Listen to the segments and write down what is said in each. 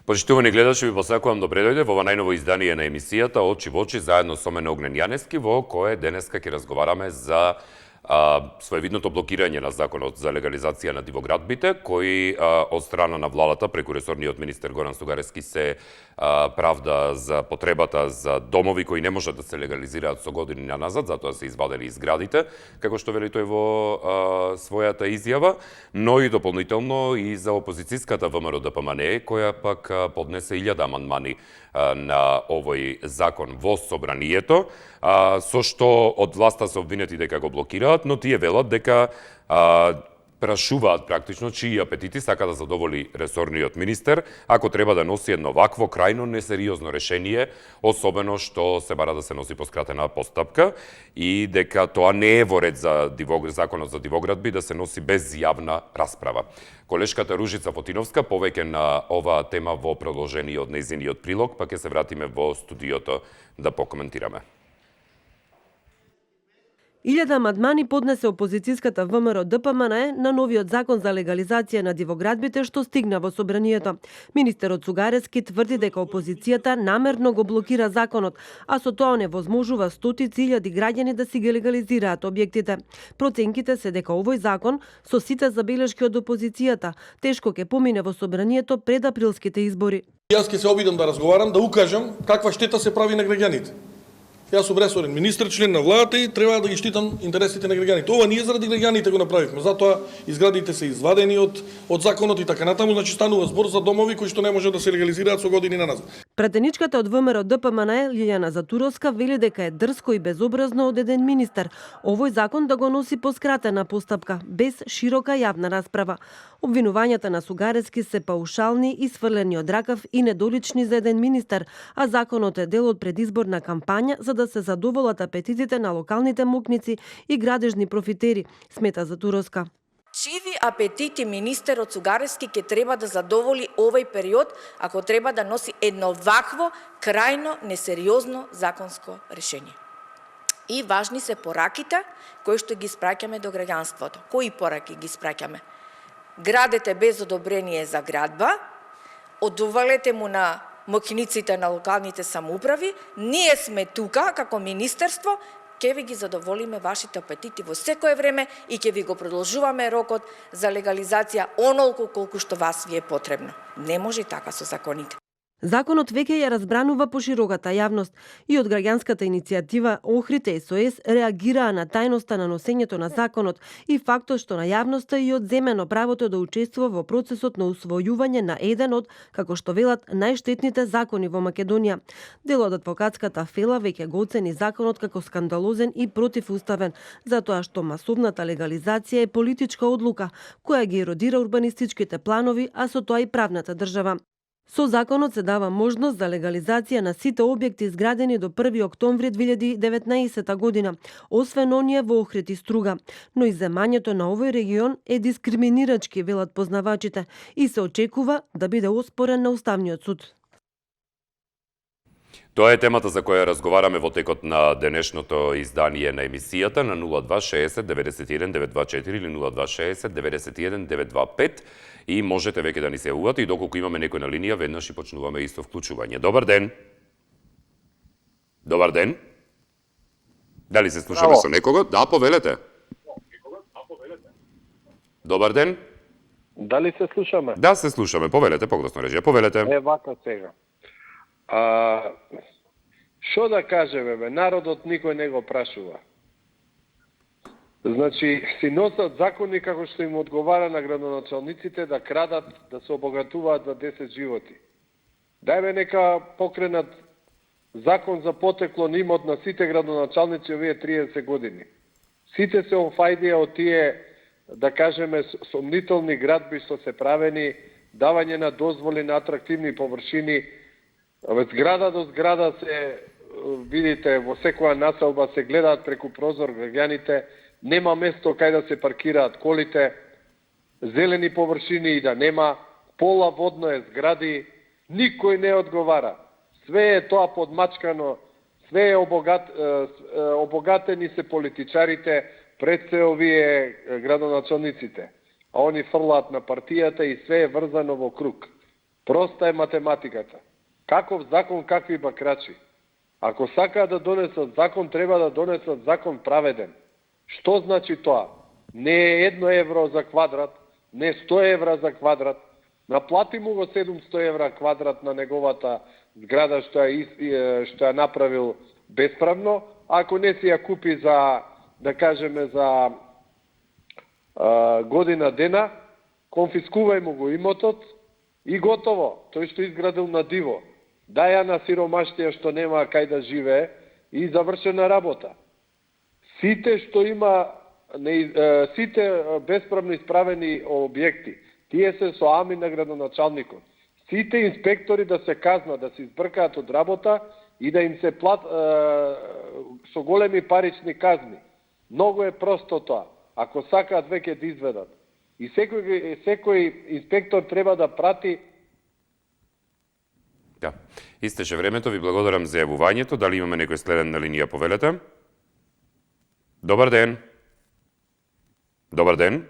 Почитувани гледачи, ви посакувам добре дојде во ова најново издание на емисијата Очи во очи заедно со мене Огнен Јаневски, во кое денеска ќе разговараме за своевидното блокирање на законот за легализација на дивоградбите, кој од страна на владата преку ресорниот министер Горан Сугарески се правда за потребата за домови кои не можат да се легализираат со години назад, затоа се извадени изградите, како што вели тој во својата изјава, но и дополнително и за опозицијската ВМРО ДПМНЕ, која пак поднесе 1000 амандмани на овој закон во собранието, со што од власта се обвинети дека го блокираат, но тие велат дека прашуваат практично чии апетити сака да задоволи ресорниот министер, ако треба да носи едно вакво крајно несериозно решение, особено што се бара да се носи по скратена постапка и дека тоа не е во ред за законот за дивоградби да се носи без јавна расправа. Колешката Ружица Фотиновска повеќе на оваа тема во продолжениот нејзиниот прилог, па ќе се вратиме во студиото да покоментираме. 1000 амандмани поднесе опозицијската ВМРО ДПМНЕ на новиот закон за легализација на дивоградбите што стигна во собранието. Министерот Сугарески тврди дека опозицијата намерно го блокира законот, а со тоа невозможува стотици илјади граѓани да си ги легализираат објектите. Проценките се дека овој закон, со сите забелешки од опозицијата, тешко ќе помине во собранието пред априлските избори. Јас ќе се обидам да разговарам, да укажам каква штета се прави на граѓаните. Јас сум ресорен министр, член на владата и треба да ги штитам интересите на граѓаните. Ова ние заради граѓаните го направивме. Затоа изградите се извадени од законот и така натаму, значи станува збор за домови кои што не може да се легализираат со години назад. Пратеничката од ВМРО ДПМНЕ Лилјана Затуровска вели дека е дрско и безобразно од еден министер овој закон да го носи по скратена постапка, без широка јавна расправа. Обвинувањата на Сугарески се паушални и сврлени од ракав и недолични за еден министер, а законот е дел од предизборна кампања за да се задоволат апетитите на локалните мукници и градежни профитери, смета Затуровска. Чиви апетити министерот Сугарески ќе треба да задоволи овој период, ако треба да носи едно вакво, крајно несериозно законско решение. И важни се пораките кои што ги спраќаме до граѓанството. Кои пораки ги спраќаме? Градете без одобрение за градба, одувалете му на мокниците на локалните самоуправи, ние сме тука како министерство, ќе ви ги задоволиме вашите апетити во секое време и ќе ви го продолжуваме рокот за легализација онолку колку што вас ви е потребно. Не може така со законите. Законот веќе ја разбранува пошироката јавност и од граѓанската иницијатива Охрите СОС реагираа на тајноста на носењето на законот и фактот што на јавноста и одземено правото да учествува во процесот на усвојување на еден од, како што велат, најштетните закони во Македонија. Дел од адвокатската фела веќе го оцени законот како скандалозен и противуставен, затоа што масовната легализација е политичка одлука која ги еродира урбанистичките планови, а со тоа и правната држава. Со законот се дава можност за легализација на сите објекти изградени до 1 октомври 2019 година, освен оние во Охрид и Струга. Но изземањето на овој регион е дискриминирачки, велат познавачите, и се очекува да биде оспорен на Уставниот суд. Тоа е темата за која разговараме во текот на денешното издание на емисијата на 0260 91 924 или 0260 91 925 и можете веќе да ни се јавувате и доколку имаме некој на линија, веднаш и почнуваме исто вклучување. Добар ден. Добар ден. Дали се слушаме со некого? Да, повелете. Добар ден. Дали се слушаме? Да, се слушаме. Повелете, погласно режија. Повелете. Вака сега. Шо да кажеме, народот никој не го прашува. Значи, си носат закони како што им одговара на градоначалниците да крадат, да се обогатуваат за 10 животи. Дајме нека покренат закон за потеклон имот на сите градоначалници овие 30 години. Сите се офајдија од тие, да кажеме, сомнителни градби што се правени, давање на дозволи на атрактивни површини. Зграда до зграда се, видите, во секоја населба се гледаат преку прозор граѓаните, нема место кај да се паркираат колите, зелени површини и да нема, пола водно е згради, Никој не одговара. Све е тоа подмачкано, све е обогатени се политичарите пред се овие градоначалниците. А они фрлаат на партијата и све е врзано во круг. Проста е математиката. Каков закон, какви бакрачи. Ако сакаат да донесат закон, треба да донесат закон праведен. Што значи тоа? Не е 1 евро за квадрат, не 100 евра за квадрат. Наплати му го 700 евра квадрат на неговата зграда што ја направил бесправно, ако не си ја купи за, да кажеме, за година дена, конфискувај му го имотот и готово. Тој што изградил на диво. Даја на сиромаштија што нема кај да живее и завршена работа. Сите што има, сите бесправно исправени објекти, тие се со ами на градоначалникот. Сите инспектори да се казнат, да се избркаат од работа и да им се со големи парични казни. Многу е просто тоа. Ако сакаат веќе да изведат. И секој инспектор треба да прати. Да. Истече времето, ви благодарам за јавувањето. Дали имаме некој следен на линија, повелете? Добар ден. Добар ден.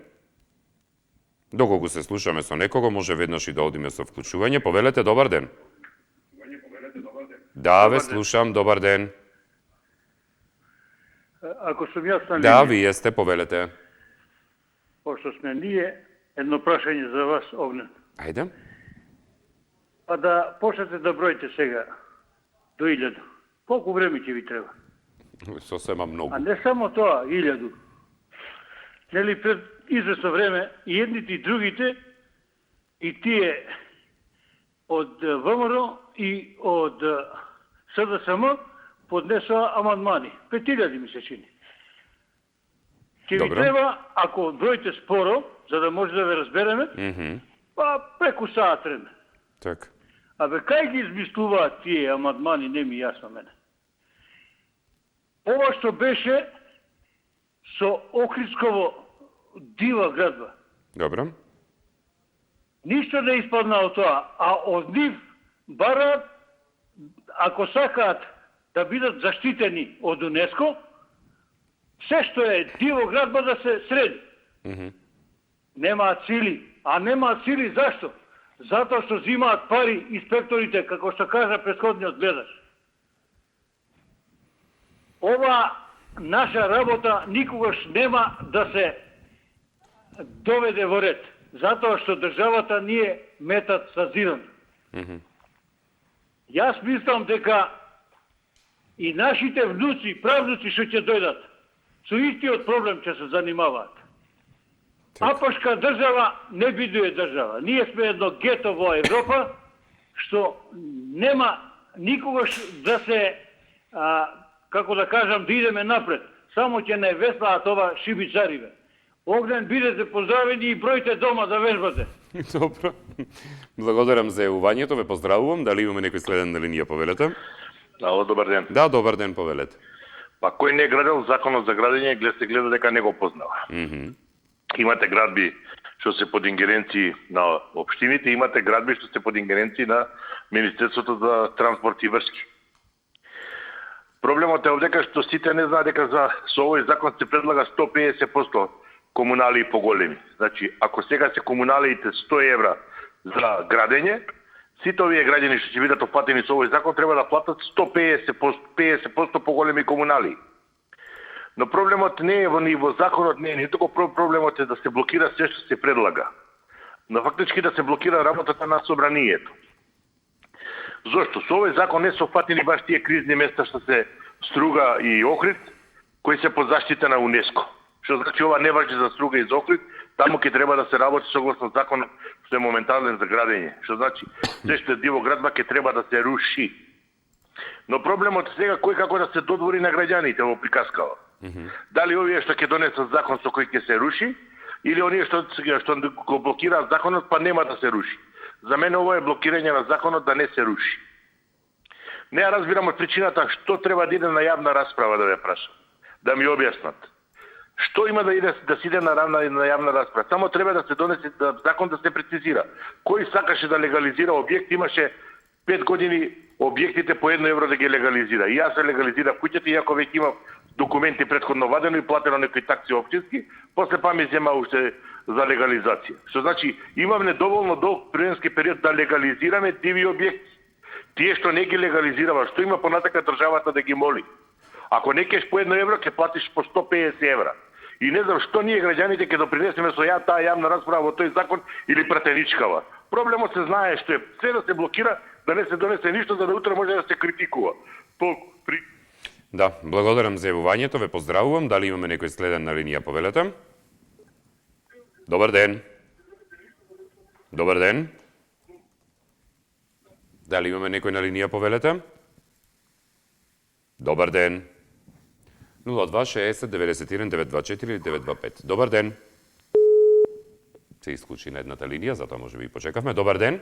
Доколку се слушаме со некого, може веднаш и да одиме со вклучување. Повелете, добар ден. Да, ве слушам, добар ден. Ако сум јас на линија, Да, вие сте, повелете. пошто сме ние, едно прашање за вас, Огнен. Ајде. Па да почнете да броите сега до 1000. Колку време ќе ви треба? Сосема многу. А не само тоа, 1000. Нели пред известно време и едните и другите, и тие од ВМРО и од СДСМ поднесоа амандмани. 5000 ми се чини. Ќе ви Добро. треба, ако броите споро, за да може да ве разбереме, па преку саат време. Така. Абе, кај ги измислуваат тие амандмани, не ми јасно мене. Ова што беше со Охридсково дива градба. Добро. Ништо не испадна од тоа, а од нив бараат, ако сакаат да бидат заштитени од УНЕСКО, се што е диво градба да се среди. Немаат сили. А немаат сили зашто? Затоа што зимаат пари инспекторите, како што кажа претходниот гледаш. Ова наша работа никогаш нема да се доведе во ред. Затоа што државата ни е метат сазиран. Јас мислам дека и нашите внуци, правнуци што ќе дојдат, со истиот проблем ќе се занимаваат. Апашка држава не бидуе држава. Ние сме едно гето во Европа, што нема никогаш да се, како да кажам, да идеме напред. Само ќе не веслаат ова шибицариве. Огнен, бидете поздравени и бројте дома да вежбате. Добро. Благодарам за јавувањето, ве поздравувам. Дали имаме некој следен на линија, повелете? Ало, добар ден. Да, добар ден, повелете. Па кој не е градел законот за градење, се гледа дека не го познава. Имате градби што се под ингеренции на општините, имате градби што се под ингеренции на Министерството за транспорт и врски. Проблемот е овдека што сите не знаат дека со овој закон се предлага 150% комунали поголеми. Значи, ако сега се комуналиите 100 евра за градење, сите овие граѓани што ќе бидат опфатени со овој закон треба да платат 150% поголеми комунали. Но проблемот не е во законот, не е ниту проблемот е да се блокира се што се предлага. Но фактички да се блокира работата на собранието. Зошто? Со овој закон не се опфатени баш тие кризни места што се Струга и Охрид, кои се под заштита на УНЕСКО. Што значи ова не важи за Струга и за Охрид, таму ќе треба да се работи согласно законот што е моментален за градење. Што значи се што е диво градба ќе треба да се руши. Но проблемот е сега кој како да се додвори на граѓаните во приказкава. Дали овие што ќе донесат закон со кој ќе се руши, или оние што го блокираат законот па нема да се руши. За мене ова е блокирање на законот да не се руши. Не ја разбирам од причината што треба да иде на јавна расправа, да ве прашам. Да ми објаснат. Што има да иде да се иде на јавна расправа? Само треба да се донесе закон да се прецизира. Кој сакаше да легализира објект, имаше 5 години објектите по 1 евро да ги легализира. И јас се легализирав куќата, иако веќе имав документи претходно вадено и платено некои такси општински, после па ми зема уште за легализација. Што значи, имаме доволно долг временски период да легализираме диви објекти. Тие што не ги легализирава, што има понатака државата да ги моли. Ако не кеш по 1 евро, ќе платиш по 150 евра. И не знам што ние граѓаните ќе допринесеме со таа јавна расправа во тој закон или пратеничкава. Проблемот се знае што е, се да се блокира, да не се донесе ништо, за да утре може да се критикува. Да, благодарам за јавувањето, ве поздравувам. Дали имаме некој следен на линија, повелете? Добар ден. Добар ден. Дали имаме некој на линија, повелете? Добар ден. 0260 91 924 или 925. Добар ден. Се исклучи на едната линија, затоа може би и почекавме. Добар ден.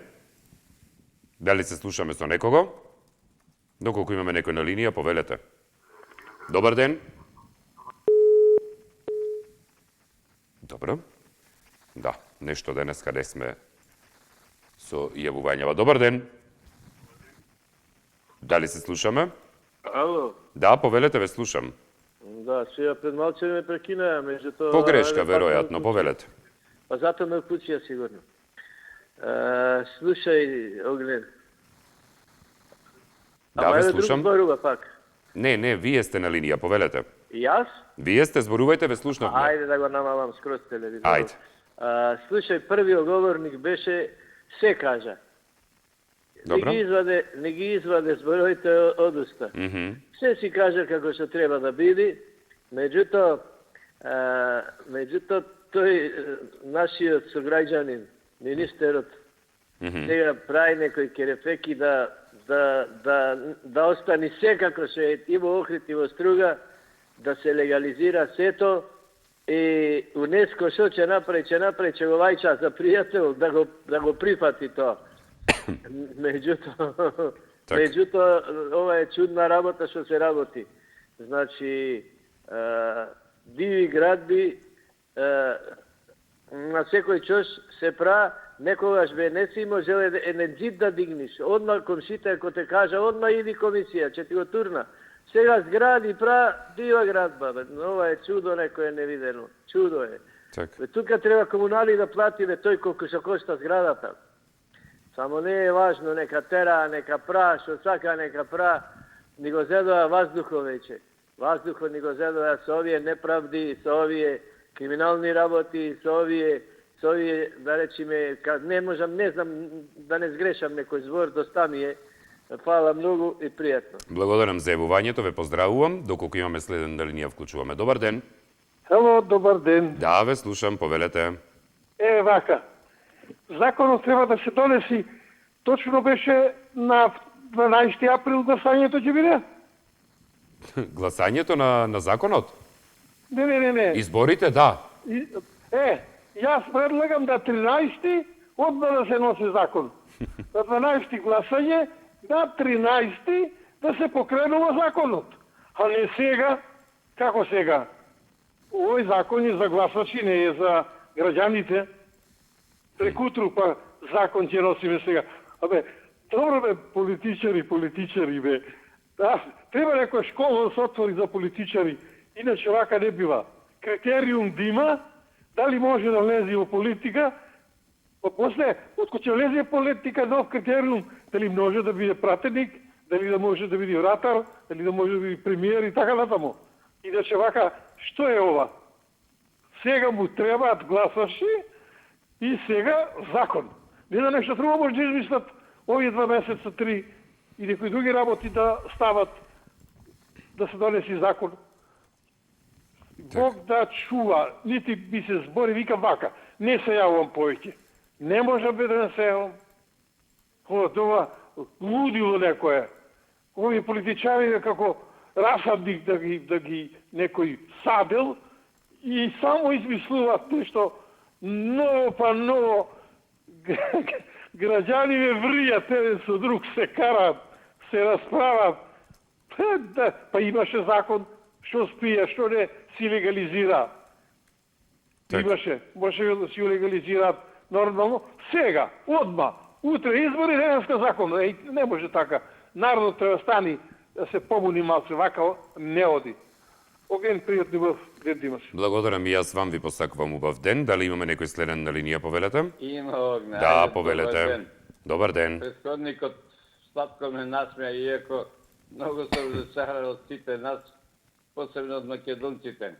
Дали се слушаме со некого? Доколку имаме некој на линија, повелете. Добар ден. Добро. Да, нешто денеска не сме со јавувањава. Добар ден. Дали се слушаме? Ало. Да, повелете, ве слушам. Да, сега пред малце ме прекина, меѓутоа... Погрешка, веројатно, повелете. Па затоа ме вклучија сигурно. Слушај, Огнен. Да, ве слушам. Ама друга пак. Не, вие сте на линија, повелете. Јас? Вие сте, зборувајте, ве слушнавме. Ајде да го намалам скроз телевизор. Ајде. Слушај, првиот говорник беше се кажа. Добро. Не ги изваде зборовите од уста. Се си кажа како што треба да биде, меѓутоа тој нашиот сограѓанин, министерот, сега прави некои керефеки да остани се како што е и во Охрид и во Струга, да се легализира сето и УНЕСКО што ќе направи, ќе го вајча за пријател да го прифати тоа. Меѓутоа, ова е чудна работа што се работи. Значи, диви градби на секој чош се пра, некогаш не си можел еден зид да дигниш. Одма комшите, ако те кажа, одма иди комисија, ќе ти го турна. Сега згради пра, дива градба. Ова е чудо некој невидено. Чудо е. Тука треба комунали да платиме тој колку што кошта зградата. Само не е важно, нека тера, нека пра, што сака, нека пра. Ни го зедоа ваздухот веќе. Ваздухот ни го зедоа со овие неправди, со овие криминални работи, со овие, да речиме, не знам да не сгрешам некој збор, доста ми е. Фала многу и пријатно. Благодарам за јавувањето, ве поздравувам. Доколку имаме следен на линија, вклучуваме. Добар ден. Ало, добар ден. Да, ве слушам, повелете. Вака. Законот треба да се донеси, точно беше на 12 април гласањето ќе биде? Гласањето на законот? Не. Изборите, да. Јас предлагам да 13 одма да се носи закон. На 12 гласање, на 13 да се покренува законот. А не сега, како сега? Овој закон е за гласачи, не е за граѓаните. Прекутру па закон ќе носиме сега. Добро бе, политичари бе. Треба некоја школа да се отвори за политичари. Иначе вака не бива. Критериум да има, дали може да влезе во политика, па после, откако ќе влезе политика, нов критериум, дали може да биде пратеник, дали да може да биде вратар, дали да може да биде премиер и така натаму. Иначе вака, што е ова? Сега му требаат гласаши и сега закон. Не да нешто друго може да измислат овие 2 месеца, 3 и некои други работи да стават, да се донеси закон. Бог да чува, нити би се збори, викам вака, не се јавам повеќе. Не може да не се јавам. Това лудило некое. Овие политичари како расадник да ги некој садел и само измислуваат нешто ново, граѓани ме вријат, еден со друг се караат, се расправат. Па имаше закон, што спија, што не си легализира. Имаше, може да си легализираат нормално. Сега, одма, утре избори, денеска закон. Не може така. Народот треба да стани да се побуни малце, вака не оди. Оген, пријатни убав ден имаш. Благодарам и јас вам ви посакувам убав ден. Дали имаме некој следен на линија, повелете? Има огна. Да, Ајде, повелете. Добар ден. Предходникот сладко ме насмеа, иако многу сум зачарал од сите нас, посебно од македонците.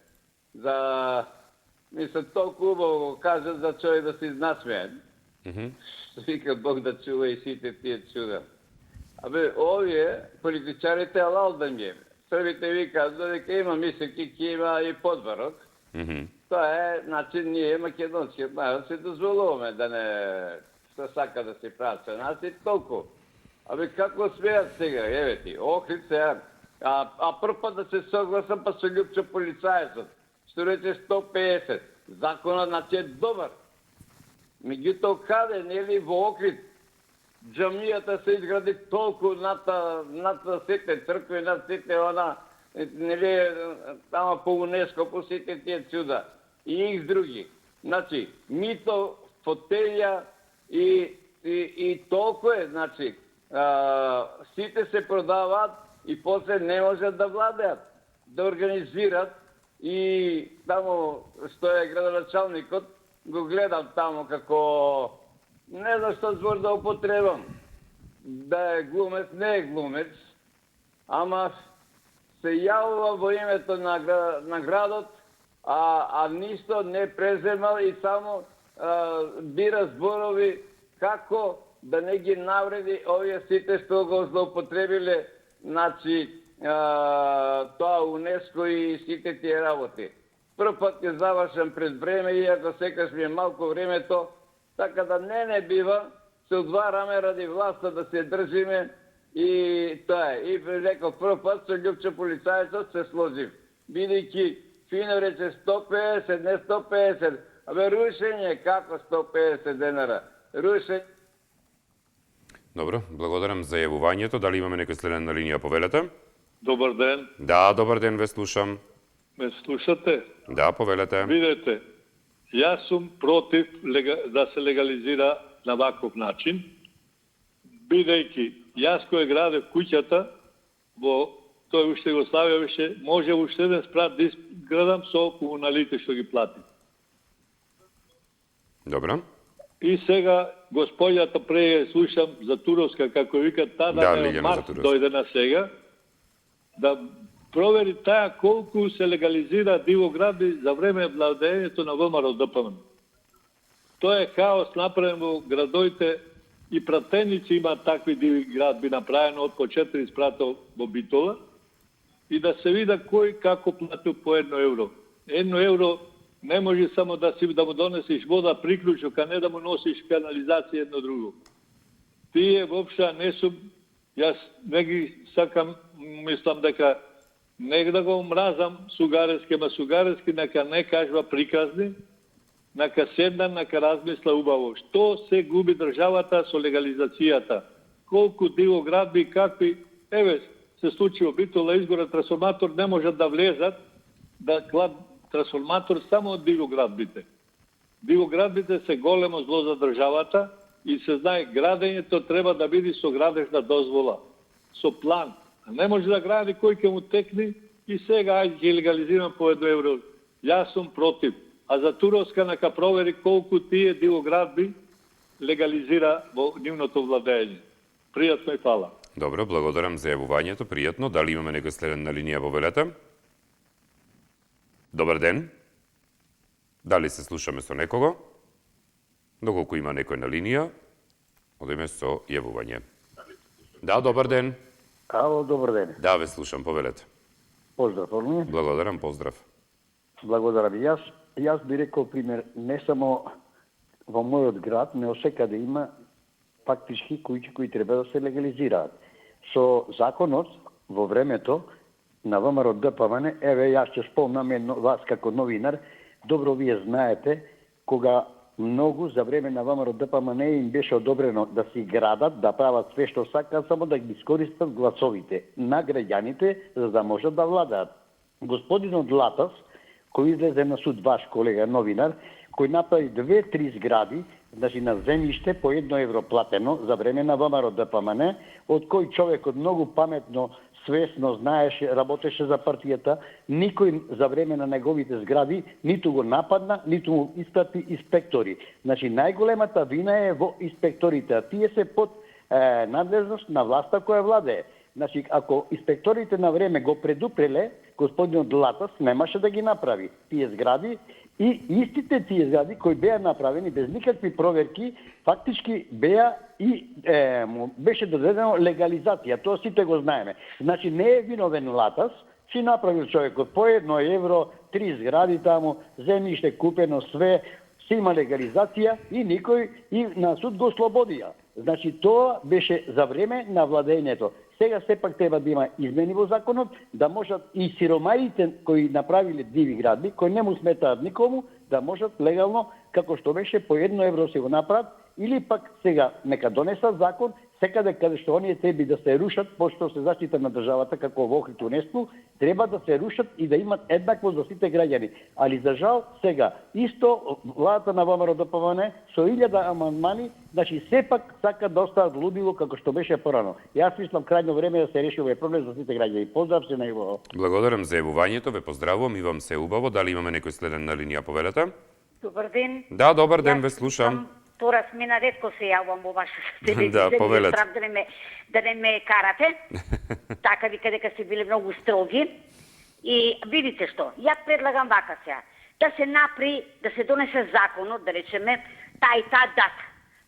Мислам, толку убаво го кажа за човек да се изнасмее. Вика Бог да чува и сите тие чуда. Овие политичарите алал да ми е. Србите викаат дека има мисеки, ки има и подварок. Тоа е, значи, ние македонскиот народ се дозволуваме да не се сака да се прават со нас и толку. Како смеат сега, еве ти, Охрид сега. Прв пат да се согласам па со Љупчо полицајецот, што рече 150. Законот значи е добар. Меѓутоа каде, нели во Охрид, џамијата се изгради толку над сите цркви, над сите нели, тама по УНЕСКО, по сите тие чуда. И их други. Значи, мито, фотелја и толку е, значи, сите се продаваат и после не можат да владеат, да организират и тамо што е градоначалникот, го гледам тамо како не знам што збор да употребам. Да е глумец, не е глумец, ама се јавува во името на градот, а ништо не преземал и само бира зборови како да не ги навреди овие сите што го злоупотребиле, значи, тоа УНЕСКО и сите тие работи. Прв пат ќе завршам пред време, иако секаш ми е малку времето, така да не бива, се одвараме ради власта да се држиме и тоа е. И реков прв пат со Љупчо полицајецот се сложив. Бидејќи фино рече 150, не 150. Рушење, како 150 денара? Рушење. Добро, благодарам за јавувањето. Дали имаме некој следен на линија, повелете? Добар ден. Да, добар ден, ве слушам. Ме слушате? Да, повелете. Видете, јас сум против да се легализира на ваков начин, бидејќи јас кој градев куќата, во тој уште Југославија беше, може уште еден спрат да изградам со комуналите што ги платим. Добро. И сега господјата пре слушам за Туровска, како вика, тада ме март дојде на сега, да провери таа колку се легализира дивоградби за време владењето на ВМРО ДПМН. Тоа е хаос направен во градоите и пратеници има такви диви градби направено од по 4 спрата во Битола и да се вида кој како платил по 1 евро. 1 евро не може само да му донесеш вода приклучок, а не да му носиш канализација едно друго. Тие воопшто не сум, јас не ги сакам, мислам дека не да го мразам Сугарески, ама Сугарески нека не кажува приказни, нека седна, нека размисла убаво. Што се губи државата со легализацијата? Колку дивоградби, какви, еве, се случи во Битола изгора трансформатор, не можат да влезат, да клад трансформатор само од дивоградбите. Дивоградбите се големо зло за државата и се знае, градењето треба да биде со градежна дозвола, со план. Не може да гради кој ќе му текне и сега ајде ќе легализирам по 1 евро. Јас сум против. А за Туровска нека провери колку тие дивоградби легализира во нивното владење. Пријатно и фала. Добро, благодарам за јавувањето, пријатно. Дали имаме некој следен на линија, повелете? Добар ден. Дали се слушаме со некого? Доколку има некој на линија, одиме со јавување. Да, добар ден. Ало, добар ден. Да, ве слушам, повелете. Поздрав, Орни. Благодарам, поздрав. Благодарам. Јас би рекол пример, не само во мојот град, не осекаде има фактички куќи кои треба да се легализираат. Со законот во времето на ВМРО ДПМН, еве јас ќе спомнам вас како новинар, добро вие знаете кога многу за време на ВМРО ДПМН им беше одобрено да си градат, да прават све што сакаат, само да ги искористат гласовите на граѓаните за да можат да владаат. Господинот Латас, кој излезе на суд, ваш колега новинар, кој направи 2-3 згради, значи на земјиште по 1 евро платено за време на ВМРО ДПМН, од кој човекот многу паметно, свесно знаеше, работеше за партијата, никој за време на неговите згради ниту го нападна, ниту му испрати инспектори. Значи најголемата вина е во инспекторите, а тие се под надлежност на власта која владее. Значи, ако инспекторите на време го предупреле, господинот Латас немаше да ги направи тие згради и истите тие згради кои беа направени без никакви проверки, фактички беа и му беше додадено легализација. Тоа сите го знаеме. Значи, не е виновен Латас, си направил човекот по 1 евро, 3 згради таму, земјиште купено, све, си има легализација и никој и на суд го ослободија. Значи, тоа беше за време на владењето. Сега сепак треба да има измени во законот, да можат и сиромаите кои направиле диви градби, кои не му сметаат никому, да можат легално, како што беше по 1 евро се го направат, или пак сега нека донесат закон, секаде каде што оние треба да се рушат, пошто се заштита на државата како во Охрид УНЕСКО, треба да се рушат и да имат еднакво за сите граѓани. Али за жал сега исто владата на ВМРО ДПМН со 1000 амандмани, значи сепак сака да остават лудило како што беше порано. Јас мислам крајно време да се реши овој проблем за сите граѓани. Поздрав се на него. Благодарам за јавувањето, ве поздравувам и вам се убаво. Дали имаме некој следен на линија, повелете? Добар ден. Да, добар ден, ве слушам. Втора смена, ретко се јавам во ваша телевизија. Да, повелете. Страх да не ме карате. Така вика дека се биле многу строги. И видите што, ја предлагам вака сега. Да се напри, да се донесе законот, да речеме, таа и таа дата.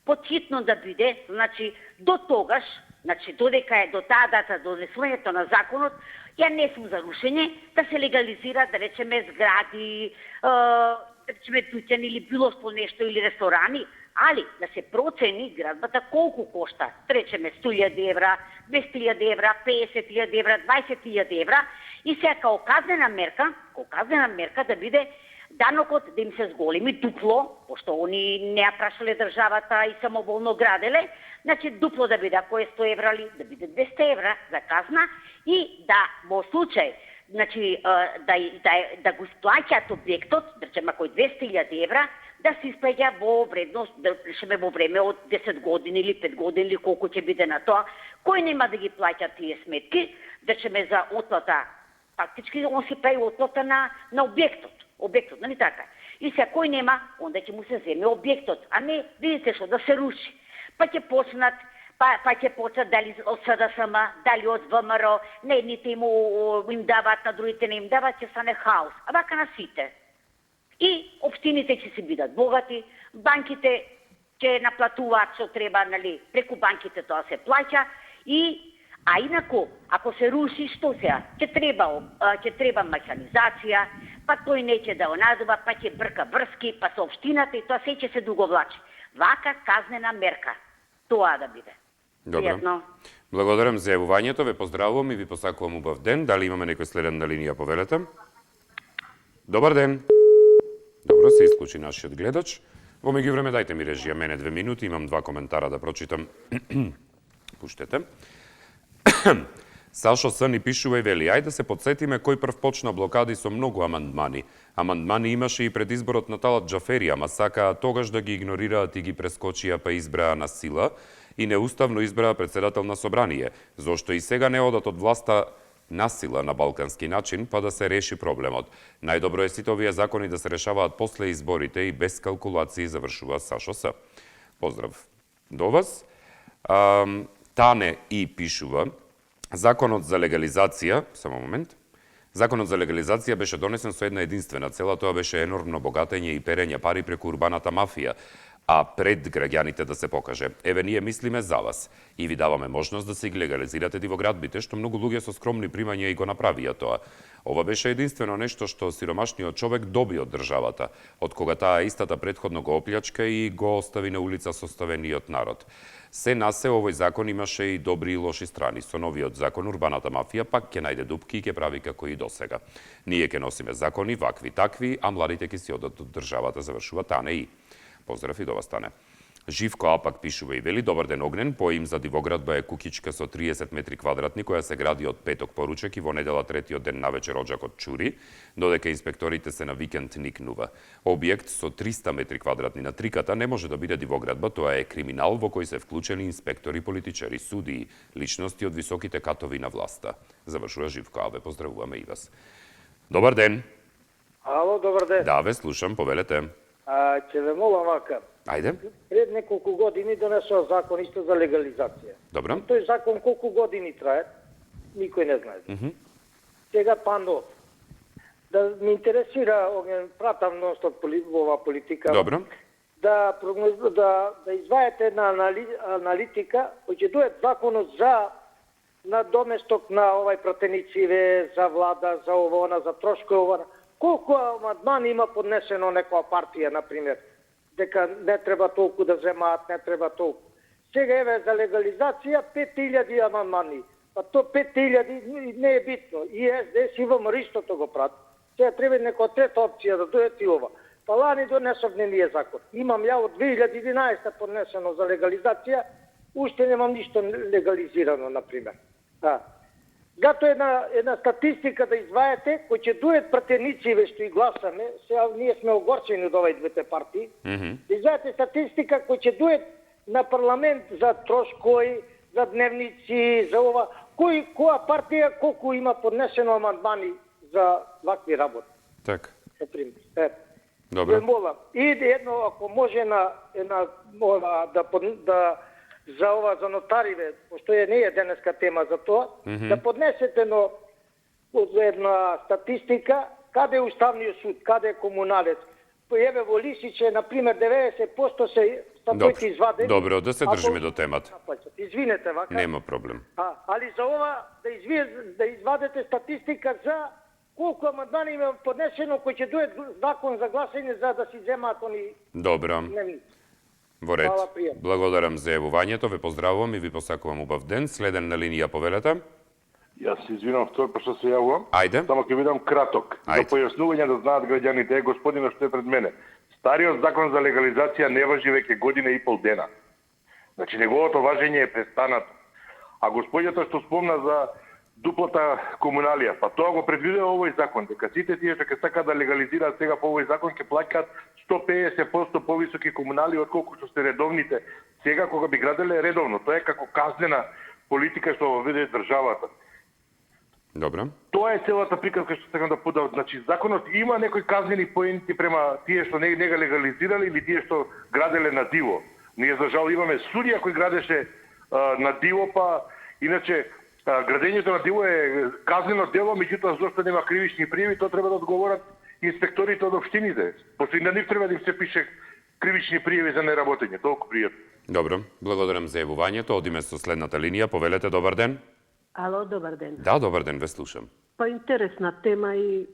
Потхитно да биде, значи до тогаш, значи додека е до таа дата, до донесувањето на законот, ја не сум за рушење, да се легализира, да речеме, згради, да речеме, дуќани или било што нешто, или ресторани, али да се процени градбата колку кошта. Да речеме 100.000 евра, 200.000 евра, 50.000 евра, 20.000 евра и сега као казнена мерка да биде данокот да им се зголеми дупло, пошто они не ја прашале државата и самоволно граделе, значи дупло да биде, ако е 100 евра ли, да биде 200 евра за казна и да во случај значи да го сплаќаат објектот, да речеме ако е 200.000 евра, да се исплаќа во вредност, да речеме во време од 10 години или 5 години или колку ќе биде на тоа, кој нема да ги плаќа тие сметки, да речеме за отплата, фактички он си прави отплата на објектот, нали така? И се кој нема, онда ќе му се земе објектот, а не видите што да се руши. Па ќе почнат дали од СДСМ, дали од ВМРО, на едните им дават, на другите не им дават, ќе стане хаос. А вака на сите. И општините ќе се бидат богати, банките ќе наплатуваат што треба, нали, преку банките тоа се плаќа а инаку ако се руши што сега? Ќе треба механизација, па тој неќе да онадува, па ќе брка врски, па со општината и тоа се ќе се дуговлачи. Вака казнена мерка. Тоа да биде. Добро. Пријатно. Благодарам за јавувањето, ве поздравувам и ви посакувам убав ден. Дали имаме некој следен на линија, повелете? Добар ден. Добро, се исклучи нашиот гледач. Во меѓувреме дајте ми режија мене 2 минути, имам 2 коментара да прочитам. Пуштете. Сашо С ни пишува и вели: ајде се подсетиме кој прв почна блокади со многу амандмани. Амандмани имаше и пред изборот на Талат Џафери, ама сакаа тогаш да ги игнорираат и ги прескочија па избраа на сила и неуставно избраа председател на собрание. Зошто и сега не одат од власта насила на балкански начин, па да се реши проблемот. Најдобро е сите овие закони да се решаваат после изборите и без калкулации, завршува Сашо С. Поздрав до вас. Тане и пишува: Законот за легализација, само момент, Законот за легализација беше донесен со една единствена цела, тоа беше енормно богатење и перење пари преку урбаната мафија, а пред граѓаните да се покаже: еве ние мислиме за вас и ви даваме можност да се ги легализирате дивоградбите, што многу луѓе со скромни примања и го направија тоа. Ова беше единствено нешто што сиромашниот човек доби од државата, од кога таа истата претходно го оплячка и го остави на улица составениот народ. Се на се, овој закон имаше и добри и лоши страни. Со новиот закон урбаната мафија пак ќе најде дупки и ќе прави како и досега. Ние ќе носиме закони вакви такви, а младите ќе си одат од државата, завршува Тане и. Поздрав и до вас, Тане. Живко Апак пишува и вели: Добар ден, Огнен, поим за дивоградба е кукичка со 30 метри квадратни која се гради од петок поручек и во недела третиот ден навечер роđакот чури, додека инспекторите се на викенд никнува. Објект со 300 метри квадратни на триката не може да биде дивоградба, тоа е криминал во кој се вклучени инспектори, политичари, судии, личности од високите катови на власта. Завршува Живко Аве, поздравуваме и вас. Добар ден. Ало, добар ден. Да, ве слушам, повелете. Ќе ве молам вака. Ајде. Пред неколку години донесоа закон исто за легализација. Добро. Тој закон колку години трае? Никој не знае. Сега пандо. Да ми интересира, пратам нон-стоп ова политика. Добро. Да изваете една аналитика, кој ќе дојде законот за на доместок на овај пратенициве, за влада, за ова, за трошкови ова. Колку амандмани има поднесено некоја партија, например, дека не треба толку да земаат, не треба толку. Сега еве за легализација 5000 амандмани. Па то 5000 не е битно. И СДС и ВМРО истото го прат. Сега треба некоја трета опција да дојде и ова. Па лани донесов ние закон. Имам ја од 2011 поднесено за легализација, уште немам ништо легализирано, например. Гато една статистика да изваете, кој ќе дојдат пратенициве што и гласаме, сега ние сме огорчени од овај двете партии, да изваете статистика кој ќе дојдат на парламент за трошкови, за дневници, за ова, која партија колку има поднесено амандмани за вакви работи. Така. Например. Добро. Ве молам. И едно, ако може за нотариве, пошто не е денеска тема за тоа, да поднесете една статистика каде е Уставниот суд, каде е комуналец. Еве во Лисиче, например, 90% се статуите извадени. Добро, да се држиме до темата. Извинете, вака. Нема проблем. Али за ова да извадете статистика за колку амандмани има поднесено кој ќе дојде закон за гласање за да си земаат они. Добро. Во ред. Благодарам за јавувањето, ве поздравувам и ви посакувам убав ден. Следен на линија, повелете. Јас се извинам втор па што се јавувам. Ајде. Само ќе бидам краток. За појаснување да знаат граѓаните, господинот што е пред мене. Стариот закон за легализација не важи веќе година и пол дена. Значи неговото важење е престанато. А господјата што спомна за дуплата комуналија, па тоа го предвидува овој закон, дека сите тие што ќе сакаат да легализираат сега по овој закон ќе плаќаат 150% повисоки комунали отколку што се редовните сега кога би граделе редовно. Тоа е како казнена политика што воведе државата. Добро. Тоа е целата приказка што сакам да подам. Значи законот има некои казнени поенти према тие што не го легализирали или тие што граделе на диво. Ние за жал имаме судија кој градеше на диво, па иначе градењето на диво е казнено дело, меѓутоа зошто нема кривични пријави, тоа треба да одговорат инспекторите од општините. Пошто и на нив треба да им се пише кривични пријави за неработење. Толку пријатно. Добро, благодарам за јавувањето. Одиме со следната линија. Повелете, добар ден. Ало, добар ден. Да, добар ден, ве слушам. Па интересна тема и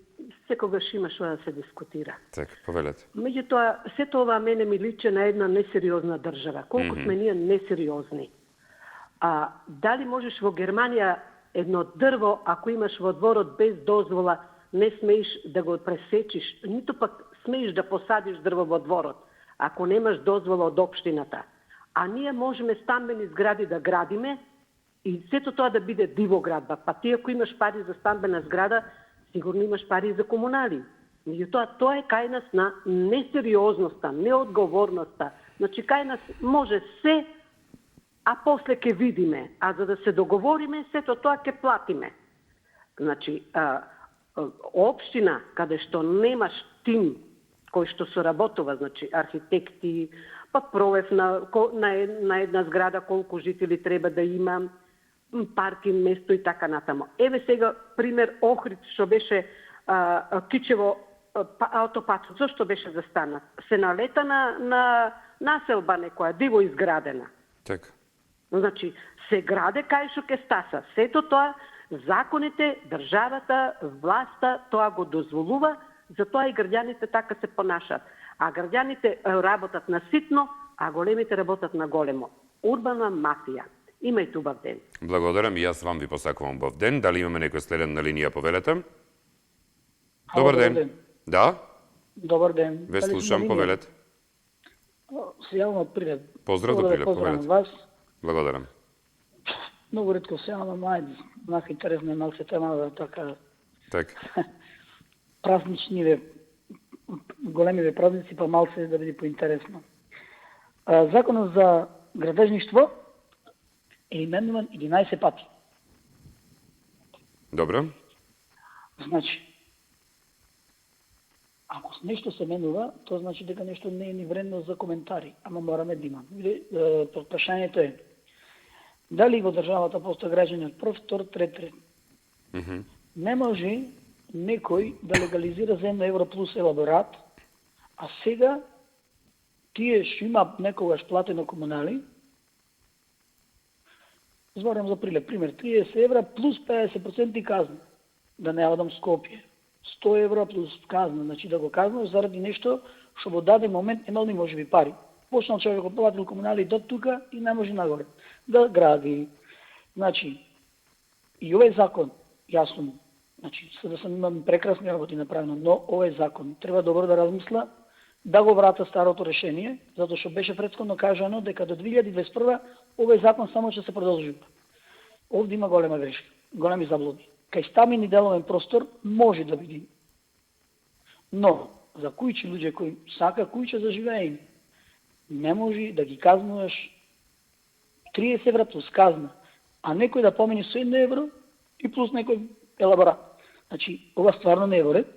секогаш има што да се дискутира. Така, повелете. Меѓутоа, сето ова мене ми личи на една несериозна држава. Колку сме ние несериозни. Дали можеш во Германија едно дрво, ако имаш во дворот без дозвола, не смееш да го пресечиш, ниту пак смееш да посадиш дрво во дворот, ако немаш дозвола од општината. А ние можеме стамбени згради да градиме и сето тоа да биде дивоградба. Па ти ако имаш пари за стамбена зграда, сигурно имаш пари за комунали. Меѓутоа, тоа е кај нас на несериозноста, неодговорноста. Значи, кај нас може се, а после ќе видиме. А за да се договориме, сето тоа ќе платиме. Значи, општина, каде што немаш тим кој што соработува, значи архитекти, па провев на една зграда колку жители треба да има, паркинг место и така натаму. Еве сега пример Охрид што беше Кичево аутопат, зошто беше застанат? Се налета на населба некоја диво изградена. Така. Значи, се граде кај што ке стаса. Сето тоа, законите, државата, власта, тоа го дозволува, затоа и граѓаните така се понашаат. А граѓаните работат на ситно, а големите работат на големо. Урбана мафија. Имајте убав ден. Благодарам и јас вам ви посакувам убав ден. Дали имаме некој следен на линија, повелете? Добар ден. Да? Добар ден. Ве слушам, повелете. Се јавам од Прилеп. Поздрав до Прилеп, Поздравам повелете. вас. Благодарам. Многу ретко се јавам, ама онака интересна е малце тема да така Така. празничниве, големиве празници, па малце да биде поинтересно. Законот за градежништво е именуван 11 пати. Добро. Значи, ако нешто се менува, тоа значи дека нешто не е ни вредно за коментари, ама мораме да имаме. Прашањето е, дали во државата постои граѓани од прв, втор, трет ред? Не може некој да легализира за 1 евро плюс елаборат, а сега тие што има некогаш платено комунали, зборам за Прилеп, пример, 30 евра плюс 50% казна, да не одам Скопје. 100 евра плюс казна, значи да го казнаш заради нешто што во даден момент немал ни можеби пари. Почнал човекот платил комунали до тука и не може нагоре да гради. Значи, и овој закон, јасно, значи, да съм имам прекрасни работи направено, но овој закон треба добро да размисла, да го врата старото решение, затоа што беше претходно кажано дека до 2021 овој закон само ќе се продолжи. Овде има голема грешка, големи заблуди. Кај стамени деловен простор може да биде. Но, за кујчи луѓе кои сака кујче за живење, не може да ги казнуваш 30 евра плюс казна, а некој да помени со 1 евро и плюс некој елаборат. Значи, ова стварно не е во ред,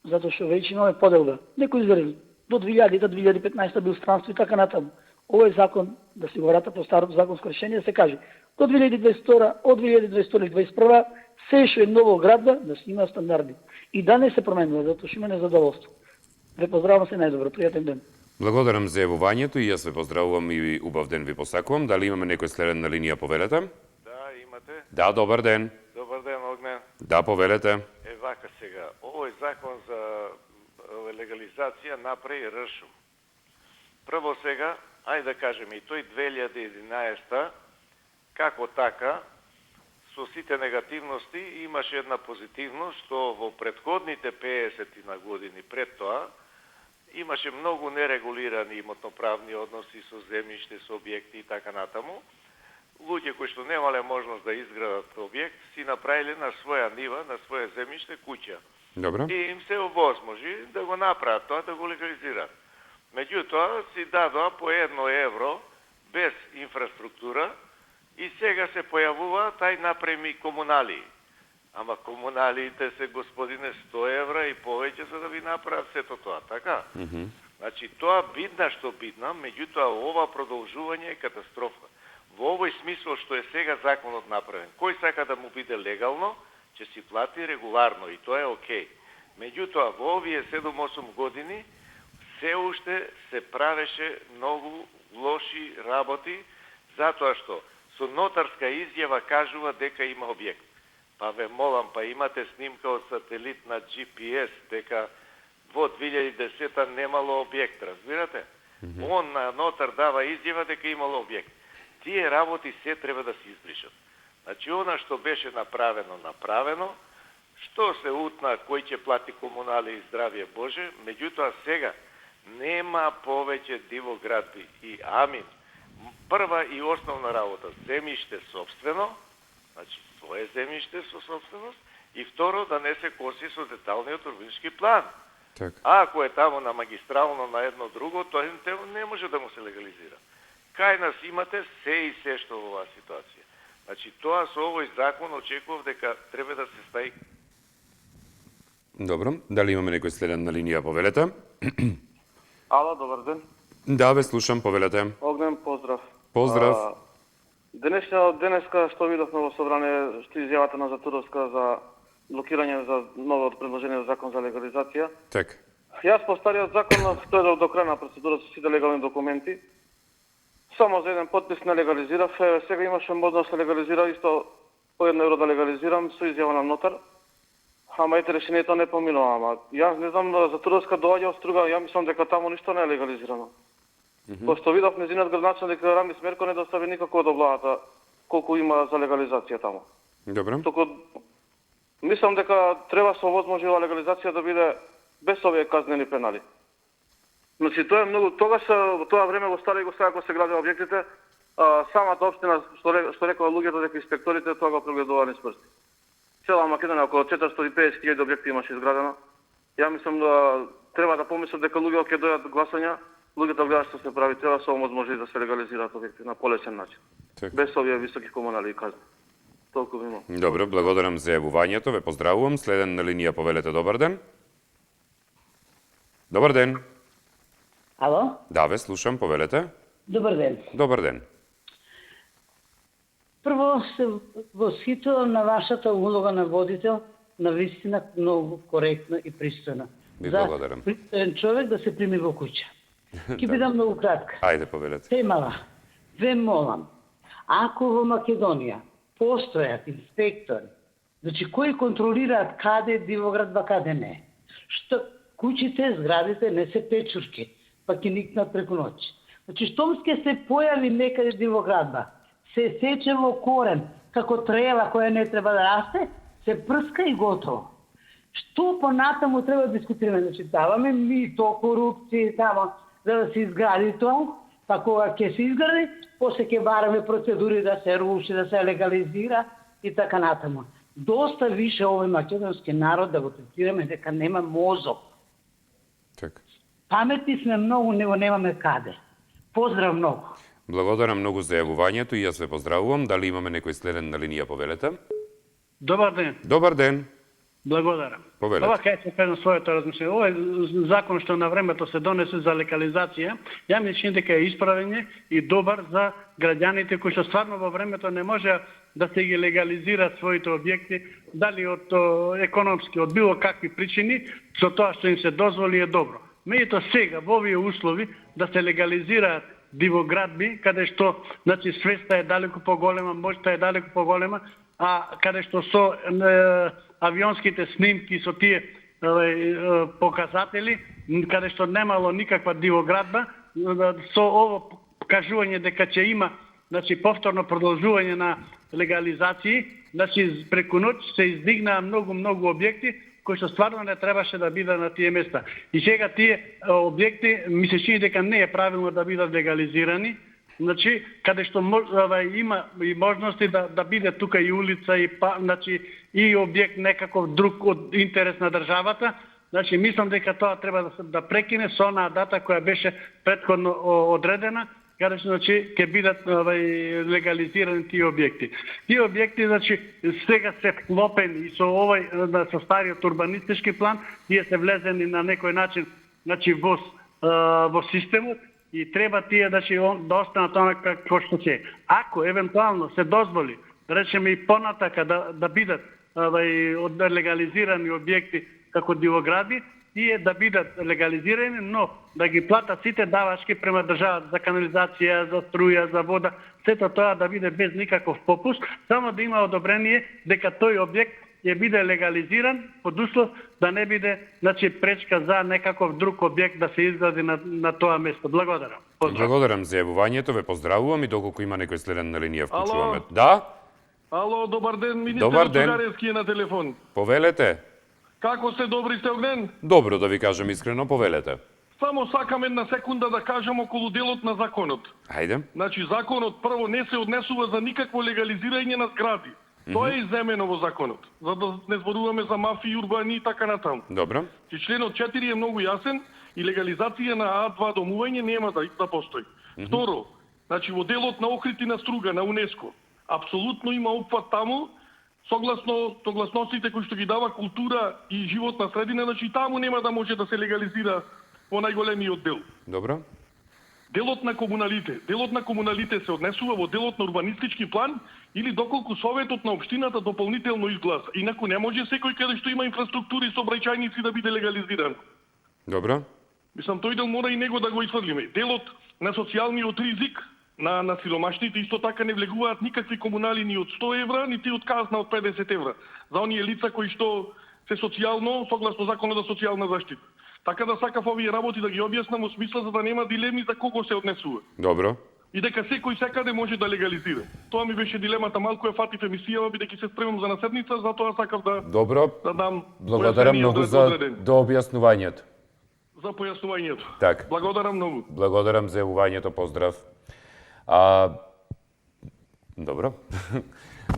затоа што веќе имаме поделба. Некој изверили, до 2000-2015 бил странство и така натаму. Овој закон, да се го врата по старото законско решение, се каже, до 2022, од 2022 и 2021, се што е ново градба, да се има стандарди. И да не се променува, затоа што има незадоволство. Ве поздравам се најдобро, пријатен ден. Благодарам за јавувањето и јас ве поздравувам и убав ден ви посакувам. Дали имаме некој следен на линија, повелете? Да, имате. Да, добар ден. Добар ден, Огнен. Да, повелете. Вака сега, овој закон за легализација направи ршум. Прво сега, ајде да кажеме, и тој 2011 како така, со сите негативности, имаше една позитивност, што во предходните 50 на години пред тоа, имаше многу нерегулирани имотноправни односи со земјиште, со објекти и така натаму. Луѓе кои што немале можност да изградат објект, си направиле на своја нива, на своје земјиште куќа. Добро. И им се овозможи да го направат тоа, да го легализираат. Меѓутоа си дадоа по 1 евро без инфраструктура и сега се појавува тај напреми комунали. Ама комуналиите се, господине, 100 евра и повеќе за да ви направат сето тоа, така? Значи, тоа бидна што бидна, меѓутоа ова продолжување е катастрофа. Во овој смисол што е сега законот направен. Кој сака да му биде легално, ќе си плати регуларно и тоа е окей. Меѓутоа, во овие 7-8 години, се уште се правеше многу лоши работи, затоа што со нотарска изјава кажува дека има објект. Па ве молам, па имате снимка од сателит на GPS, дека во 2010 немало објект, разбирате? Он на нотар дава изјава дека имало објект. Тие работи се треба да се избришат. Значи, она што беше направено, што се утна, кој ќе плати комунали и здравие Боже, меѓутоа сега нема повеќе дивоградби и амин. Прва и основна работа, земјиште собствено, значи свое земјиште со собственост, и второ, да не се коси со деталниот урбанички план. Так. А ако е тамо на магистрално, на едно друго, тоа не може да му се легализира. Кај нас имате се и се што во оваа ситуација. Значи, тоа со овој закон очекував дека треба да се стаи. Добро, дали имаме некој следен на линија, повелете? Ало, добар ден. Да, ве слушам, повелете. Огнен, поздрав. Поздрав. Денеска што видовме во собрание, што изјавата на Затуровска за блокирање за новото предложение за закон за легализација. Так. Јас по стариот закон стојав до крај на процедура со сите легални документи. Само за еден подпис не легализирав. Сега имаше можност да се легализира исто по 1 евро да легализирам со изјава на нотар. Ама ете решението не поминува, ама јас не знам за Туровска доаѓа од Струга, ја мислам дека таму ништо не е легализирано. Пошто видов незинат градоначелник Рами Смерко не достави никако од облагата колку има за легализација таму. Добро. Току мислам дека треба со возможнива легализација да биде без овие казнени пенали. Значи тоа е многу тогаш во тоа време во Стара Југославија кога се градеа објектите, самата општина што рекоа луѓето дека инспекторите тоа го прогледуваа низ прсти. Цела Македонија околу 450.000 објекти имаше изградено. Ја мислам да треба да помислат дека луѓето ќе дојдат гласања, луѓето гледаат што се прави, треба со може да се легализираат објекти на полесен начин. Без овие високи комунални казни. Толку имам. Добро, благодарам за јавувањето, ве поздравувам. Следен на линија, повелете, добар ден. Добар ден. Ало? Да, ве слушам, повелете. Добар ден. Добар ден. Прво се восхитувам на вашата улога на водител, на вистина многу коректна и пристојна. Ви благодарам. За пристоен човек да се прими во куќа. Ќе бидам многу кратка. Ајде, повелете. Темала, ве молам, ако во Македонија постојат инспектори, значи кои контролираат каде е дивоградба, каде не. Што куќите, зградите не се печурки, па ќе никнат преку ноќ. Значи штом ќе се појави некаде дивоградба, се сече во корен, како трела која не треба да расте, се прска и готово. Што понатаму треба да дискутираме? Значи даваме мито, корупција, тамо, за да се изгради тоа, па кога ќе се изгради, после ќе бараме процедури да се руши, да се легализира и така натаму. Доста више овој македонски народ да го третираме дека нема мозок. Така. Паметни сме многу, него немаме каде. Поздрав многу. Благодарам многу за јавувањето и јас ве поздравувам. Дали имаме некој следен на линија, повелете? Добар ден. Добар ден. Благодарам. Повелете. Ова кај се кажам своето размислување. Овој закон што на времето се донесе за легализација, ја мислам дека е исправење и добар за граѓаните кои што стварно во времето не може да се ги легализираат своите објекти, дали од економски, од било какви причини, со тоа што им се дозволи е добро. Меѓутоа сега во овие услови да се легализираат дивоградби, каде што значи свеста е далеку поголема, моќта е далеку поголема, а каде што со авионските снимки со тие показатели, каде што немало никаква дивоградба, со ово кажување дека ќе има значи повторно продолжување на легализации, значи преку ноќ се издигнаа многу објекти кои што стварно не требаше да бидат на тие места. И сега тие објекти ми се чини дека не е правилно да бидат легализирани, значи каде што има и можности да биде тука и улица и значи и објект некаков друг од интерес на државата, значи мислам дека тоа треба да прекине со онаа дата која беше претходно одредена, каде што значи ќе бидат легализирани тие објекти. Тие објекти значи сега се вклопени и со овој со стариот урбанистички план, тие се влезени на некој начин значи во системот и треба тие значи да останат онака како што се. Ако евентуално се дозволи, да речеме и понатака да бидат легализирани објекти како дивоградби, тие да бидат легализирани, но да ги платат сите давачки према државата за канализација, за струја, за вода, сето тоа да биде без никаков попуст, само да има одобрение дека тој објект ќе биде легализиран под услов да не биде значи пречка за некаков друг објект да се изгради на тоа место. Благодарам. Благодарам за јавувањето, ве поздравувам и доколку има некој следен на линија вклучуваме. Да? Ало, добар ден, Добар министерот ден. Чугарески е на телефон. Повелете. Како сте, добри сте, Огнен? Добро, да ви кажам искрено, повелете. Само сакам една секунда да кажам околу делот на законот. Ајде. Значи, законот прво не се однесува за никакво легализирање на згради. Тоа е иземено во законот, за да не зборуваме за мафии, урбани и така натаму. Добро. И членот 4 е многу јасен и легализација на А2 домување нема да постои. Второ, значи во делот на Охрид и на Струга, на УНЕСКО, апсолутно има опфат таму, согласно согласностите кои што ги дава култура и животна средина, значи таму нема да може да се легализира по најголемиот дел. Добро. Делот на комуналите. Делот на комуналите се однесува во делот на урбанистички план или доколку советот на општината дополнително изгласа. Инаку не може секој каде што има инфраструктури и сообраќајници да биде легализиран. Добро. Мислам, тој дел мора и него да го исфрлиме. Делот на социјалниот ризик на сиромашните исто така не влегуваат никакви комунали ни од 100 евра, нити од казна од 50 евра. За оние лица кои што се социјално, согласно законот за социјална заштита. Така да сакав овие работи да ги објаснам во смисла за да нема дилеми за кого се однесува. Добро. И дека секој секаде може да легализира. Тоа ми беше дилемата, малку ја фатив емисијава, бидејќи се спремам за наседница, затоа сакав да Добро. да дам. Благодарам многу за дообјаснувањето. за појаснувањето. Так. Благодарам многу. Благодарам за јавувањето, поздрав. Добро.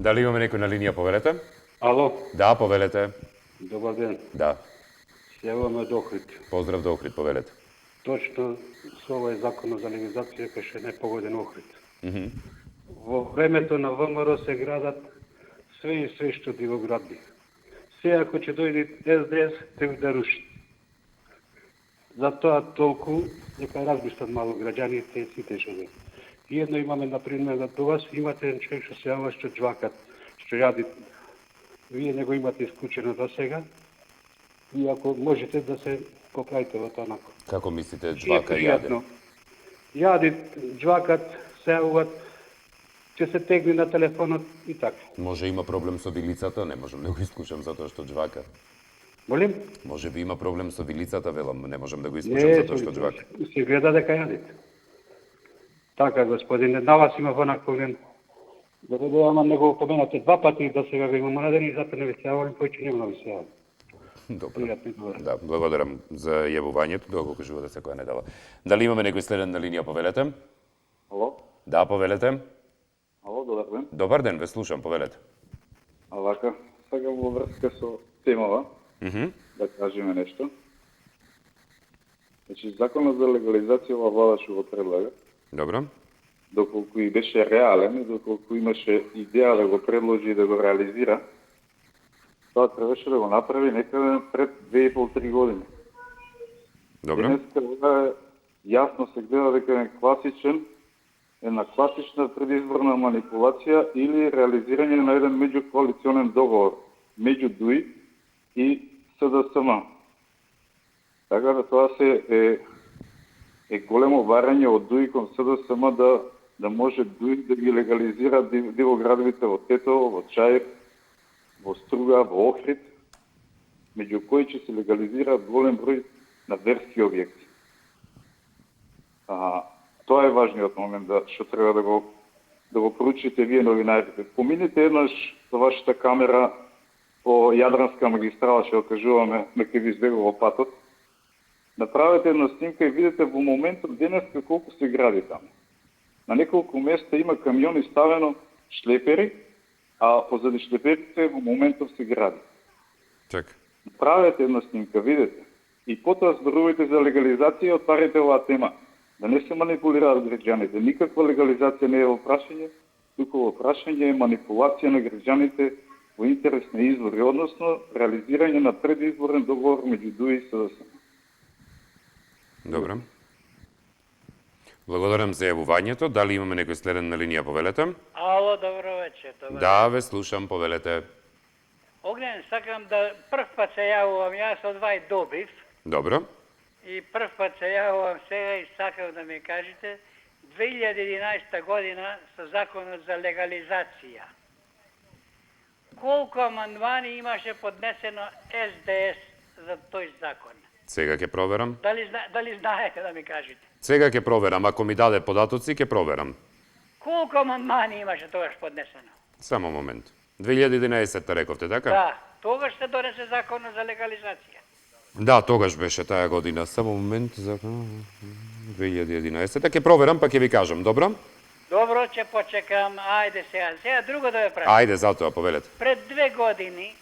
Дали имаме некој на линија, повелете? Ало? Да, повелете. Добар ден. Да. Се јавуваме од Охрид. Поздрав до Охрид, повелете. Точно со овој закон за легализација кој ше не погоден Охрид. Мгм. Во времето на ВМРО се градат све и све што би го градби. Сега ако ќе дојде СДС, те да руши. Затоа толку дека размислат мало граѓаните и сите што се. И едно имаме, например, да до вас имате еден човек што се јавува што џвакат, што јади. Вие не го имате исклучено до сега. И ако можете да се поправите во тоа нако. Како мислите, џвака јаде? Јади, џвакат, се јавуват, ќе се тегни на телефонот и така. Може има проблем со вилицата, не можам да го искушам затоа што џвака. Молим? Може би има проблем со вилицата, велам, не можам да го искушам затоа што џвака. Се гледа дека јадите. Така, господине, на вас има вонаковен. Да биде, ама не го поменате два пати, до сега го имам наден и затоа не ви се јавам, појќе нема да ви се јавам. Добро. Да, благодарам за јавувањето, доколку кажува да секоја недела. Дали имаме некој следен на линија, повелете? Ало? Да, повелете. Ало, добар ден. Добар ден, ве слушам, повелете. А вака, сакам во врска со темава да кажеме нешто. Значи, законот за легализација ова влада што го предлага. Добро. Доколку и беше реален и доколку имаше идеја да го предложи и да го реализира, тоа требаше да го направи некаде пред 2,5-3 години. Добро. Денеска ова јасно се гледа дека е класичен, една класична предизборна манипулација или реализирање на еден меѓукоалиционен договор меѓу ДУИ и СДСМ. Така да тоа е големо барање од ДУИ кон СДСМ да може ДУИ да ги легализира дивоградовите во Тетово, во Чаир, во Струга, во Охрид, меѓу кои ќе се легализира голем број на верски објекти. Тоа е важниот момент што треба да го поручите вие новинарите. Поминете еднаш со вашата камера по Јадранска магистрала, што кажуваме, ме ке ви избегува патот. Направете една снимка и видите во моментот денеска колку се гради таму. На неколку места има камиони ставено шлепери, а позади шлеперите во моментот се гради. Чек. Правете една снимка, видите. И потоа зборувајте за легализација и отварите оваа тема. Да не се манипулираат граѓаните. Никаква легализација не е во прашање, туку во прашање е манипулација на граѓаните во интерес на избори, односно реализирање на предизборен договор меѓу ДУИ и СДСМ. Добро. Благодарам за јавувањето. Дали имаме некој следен на линија, повелете? Ало, добро вечер. Да, ве слушам, повелете. Огнен, сакам да прв пат се јавувам, јас од Вај добив. Добро. И прв пат се јавувам сега и сакам да ми кажете 2011 година со законот за легализација. Колку амандмани имаше поднесено СДС за тој закон? Сега ќе проверам. Дали знаете да ми кажете? Сега ќе проверам, ако ми даде податоци, ќе проверам. Колку амандмани имаше тогаш поднесено? Само момент. 2011 рековте, така? Да, тогаш се донесе законот за легализација. Да, тогаш беше таа година. Само момент за 2011. Ќе проверам, па ќе ви кажам, добро? Добро, ќе почекам. Ајде сега. Сега друго да ве прашам. Ајде, затоа, повелете. Пред 2 години,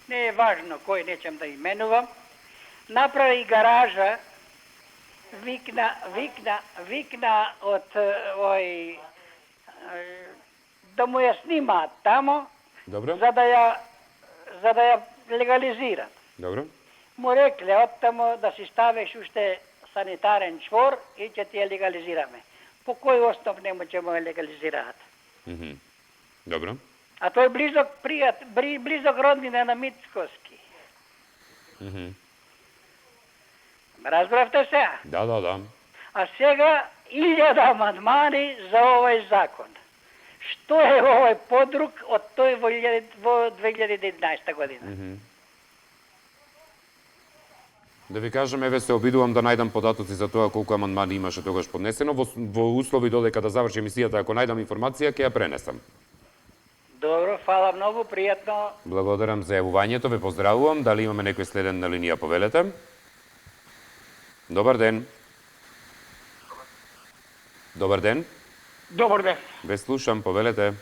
не е важно кој, нечем да именувам, направи гаража, викна од ој да му ја снимаат тамо, Добро. за да ја легализират. Добро. Му рекле од тамо да си ставиш уште санитарен чвор и ќе ти ја легализираме. По кој основ не ќе му ја легализираат? Добро. А тој близок роднина на Мицкоски. Разбравте се? Да. А сега 1000 амандмани за овој закон. Што е овој подруг од тој во 2011 година? Да ви кажам, еве се обидувам да најдам податоци за тоа колку амандмани имаше тогаш поднесено. Во услови додека да заврши емисијата, ако најдам информација, ќе ја пренесам. Добро, фала многу, пријатно. Благодарам за јавувањето, ве поздравувам. Дали имаме некој следен на линија, повелете? Добар ден. Добар ден. Добар ден. Ве слушам, повелете.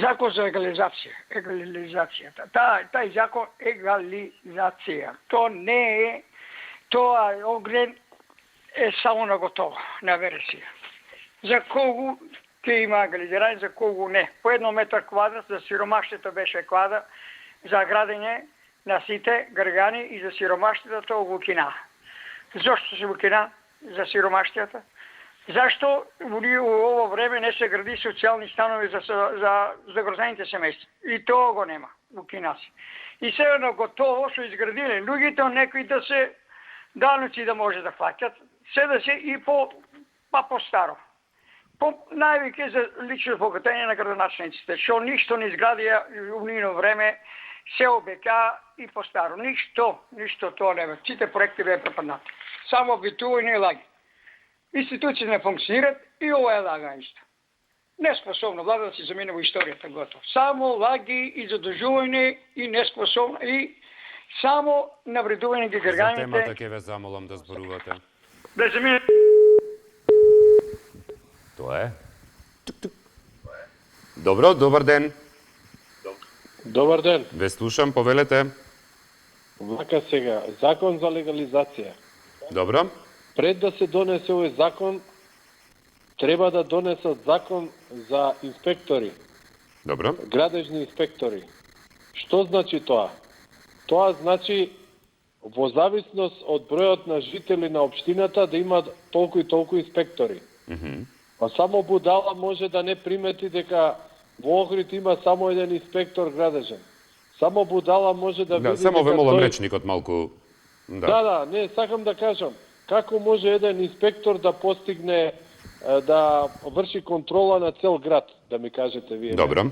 Закон за егализацијата. Тај закон егализација. Тоа огрен е само на готово, на вересија. За кого ќе има егализирање, за кого не. По 1 метар квадрат за сиромаштите беше квадрат за градење на сите граѓани и за сиромаштите тоа го кина. Зошто се го кина за сиромаштијата? Зашто у ово време не се гради социјални станови за загрозените семејства? И тоа го нема, у кина се. И сега на готово се изградиле луѓето, некои да се даноци да може да фаќат, се да се и по старо. Највеќе за лично богатење на градоначалниците, што ништо не изградија у нивно време, се обека и по старо. Ништо тоа не бе. Сите проекти беа пропаднати. Само обитување и лаги. Институции не функционират и ова е лага исто. Неспособна влада да се замине во историјата готово. Само лаги и задужување и неспособна и само навредување ги граѓаните. За темата ќе ве замолам да зборувате. Да замине. Тоа е. Добро, добар ден. Добар ден. Ве слушам, повелете. Вака сега, закон за легализација. Добро. Пред да се донесе овој закон, треба да донесат закон за инспектори. Добро. Градежни инспектори. Што значи тоа? Тоа значи во зависност од бројот на жители на општината да имат толку и толку инспектори. Па само будала може да не примети дека во Охрид има само еден инспектор градежен. Само будала може да види само ве дека молам тој... речникот малку. Да, не, сакам да кажам. Како може еден инспектор да постигне да врши контрола на цел град, да ми кажете вие? Добро.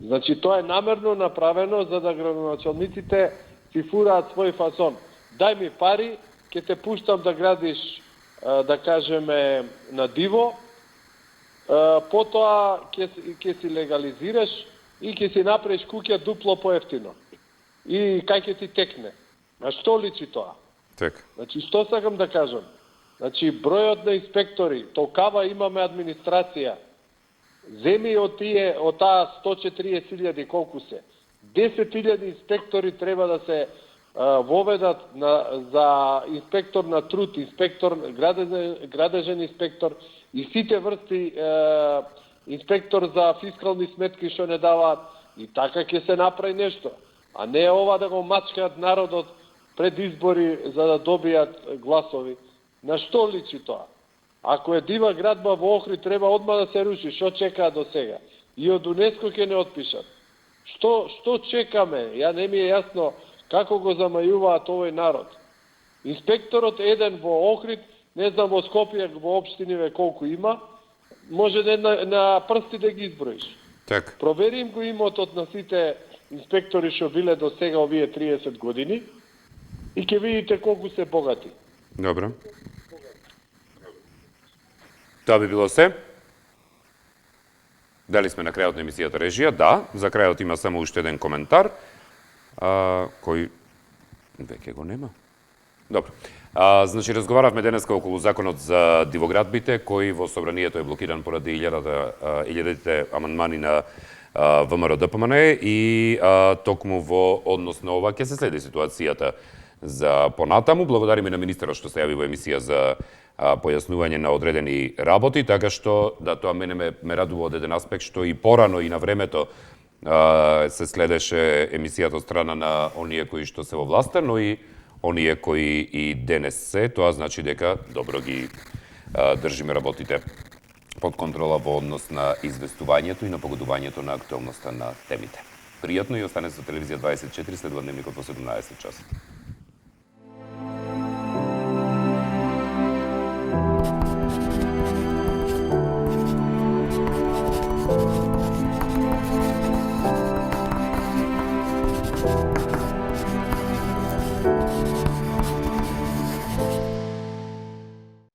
Значи тоа е намерно направено за да градоначалниците си фураат свој фасон. Дај ми пари, ќе те пуштам да градиш, да кажеме, на диво, потоа ќе си легализираш и ќе си направиш куќа дупло поевтино. И кај ќе ти текне. На што личи тоа? Така. Значи, што сакам да кажам? Значи, бројот на инспектори, толкава имаме администрација. Земи од таа 140.000 колку се. 10.000 инспектори треба да се воведат за инспектор на труд, инспектор, градежен инспектор и сите врсти инспектор за фискални сметки што не даваат. И така ќе се направи нешто. А не ова да го мачкаат народот пред избори за да добијат гласови. На што личи тоа? Ако е дива градба во Охрид, треба одма да се руши. Што чекаат до сега? И од УНЕСКО ќе не отпишат. Што чекаме? Ја не ми е јасно како го замајуваат овој народ. Инспекторот еден во Охрид, не знам во Скопје, во општиниве колку има, може да на прсти да ги изброиш. Така. Провери им го имотот на сите инспектори што биле до сега овие 30 години и ќе видите колку се богати. Добро. Тоа би било се. Дали сме на крајот на емисијата режија? Да, за крајот има само уште еден коментар, кој веќе го нема. Добро. Значи, разговаравме денеска околу законот за дивоградбите, кој во собранието е блокиран поради илјадите амандмани на ВМРО ДПМН и токму во однос на ова ќе се следи ситуацијата за понатаму. Благодариме на министерот што се јави во емисија за појаснување на одредени работи, така што да тоа мене ме радува од еден аспект што и порано и на времето се следеше емисијата од страна на оние кои што се во власта, но и оние кои и денес се, тоа значи дека добро ги држиме работите под контрола во однос на известувањето и на погодувањето на актуелноста на темите. Пријатно и останете со телевизија 24, следува дневникот во 17 часот.